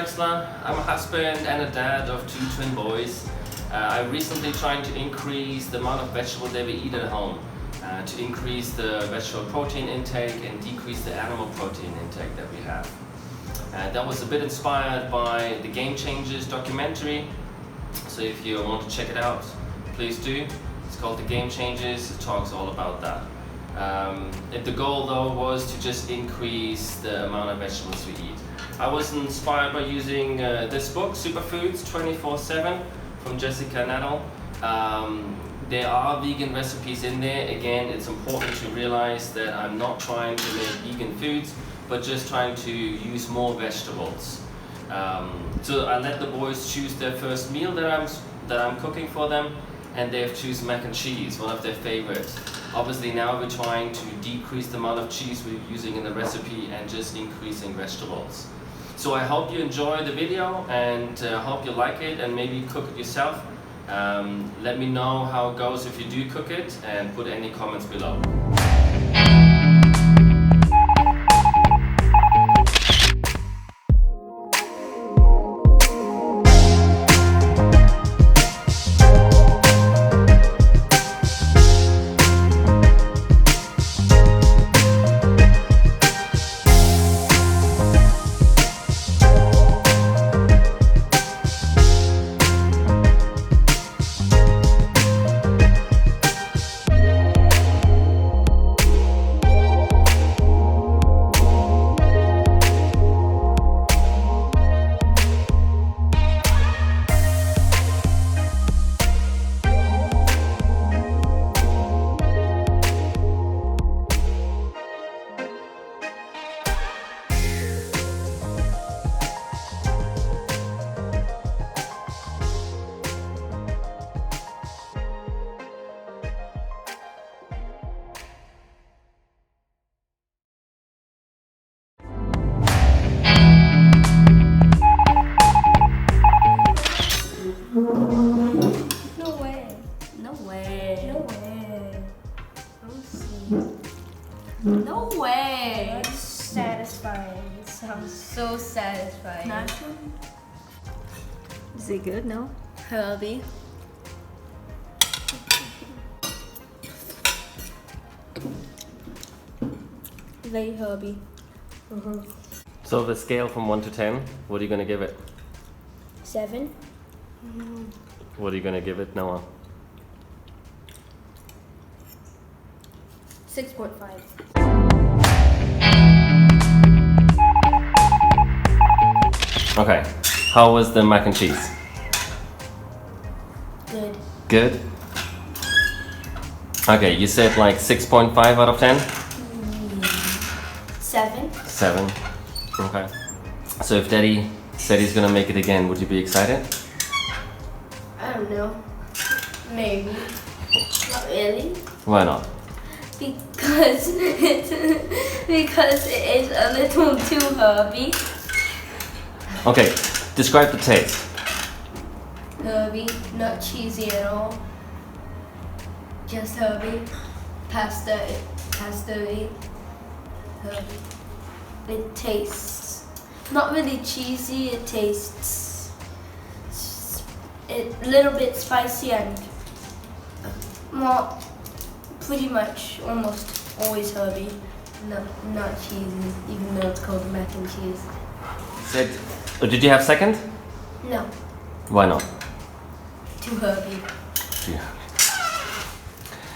Drexler. I'm a husband and a dad of 2 twin boys. I recently tried to increase the amount of vegetables that we eat at home, to increase the vegetable protein intake and decrease the animal protein intake that we have. That was a bit inspired by the Game Changers documentary, so if you want to check it out, please do. It's called The Game Changers. It talks all about that. The goal though was to just increase the amount of vegetables we eat. I was inspired by using this book, Superfoods 24/7 from Jessica Nadel. There are vegan recipes in there. Again, it's important to realize that I'm not trying to make vegan foods, but just trying to use more vegetables. So I let the boys choose their first meal that I'm cooking for them, and they've chosen mac and cheese, one of their favorites. Obviously now we're trying to decrease the amount of cheese we're using in the recipe and just increasing vegetables. So I hope you enjoy the video and hope you like it and maybe cook it yourself. Let me know how it goes if you do cook it and put any comments below. No way! That's satisfying. It sounds so satisfying. Natural? Is it good? No? Herby. Very herby. So the scale from 1 to 10, what are you going to give it? 7. What are you going to give it, Noah? 6.5. Okay, how was the mac and cheese? Good. Good? Okay, you said like 6.5 out of 10? 7. 7. Okay. So if Daddy said he's gonna make it again, would you be excited? I don't know. Maybe. Not really. Why not? Because it is a little too herby. Okay, describe the taste. Herby, not cheesy at all. Just herby. Pasta-y. Herby. It tastes not really cheesy. It tastes a little bit spicy and pretty much almost always herby. No, not cheesy, even though it's called mac and cheese. Did you have second? No, Why not? too herby. Yeah.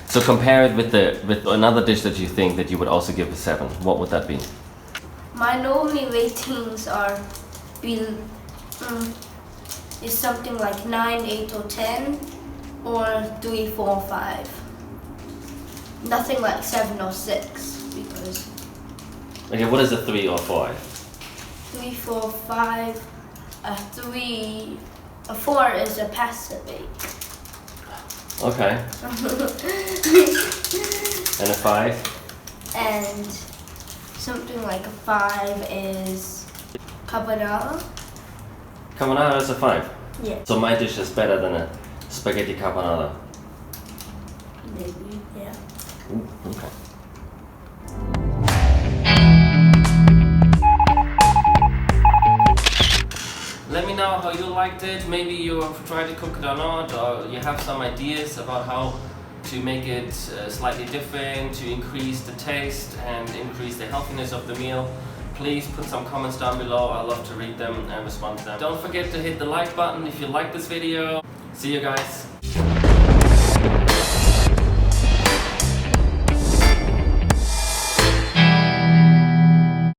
So compare it with another dish that you think that you would also give a 7. What would that be? My normally ratings are is something like 9, 8, or 10, or 3, 4, 5. Nothing like 7 or 6 because Okay, what is a 3 or 5? 3, 4, 5. A 4 is a pasta bake. Okay. And a 5? And something like a 5 is carbonara. Carbonara is a 5. Yeah. So my dish is better than a spaghetti carbonara. Maybe, yeah. Ooh, okay. liked it. Maybe you have tried to cook it or not, or you have some ideas about how to make it slightly different, to increase the taste and increase the healthiness of the meal. Please put some comments down below. I love to read them and respond to them. Don't forget to hit the like button if you like this video. See you guys.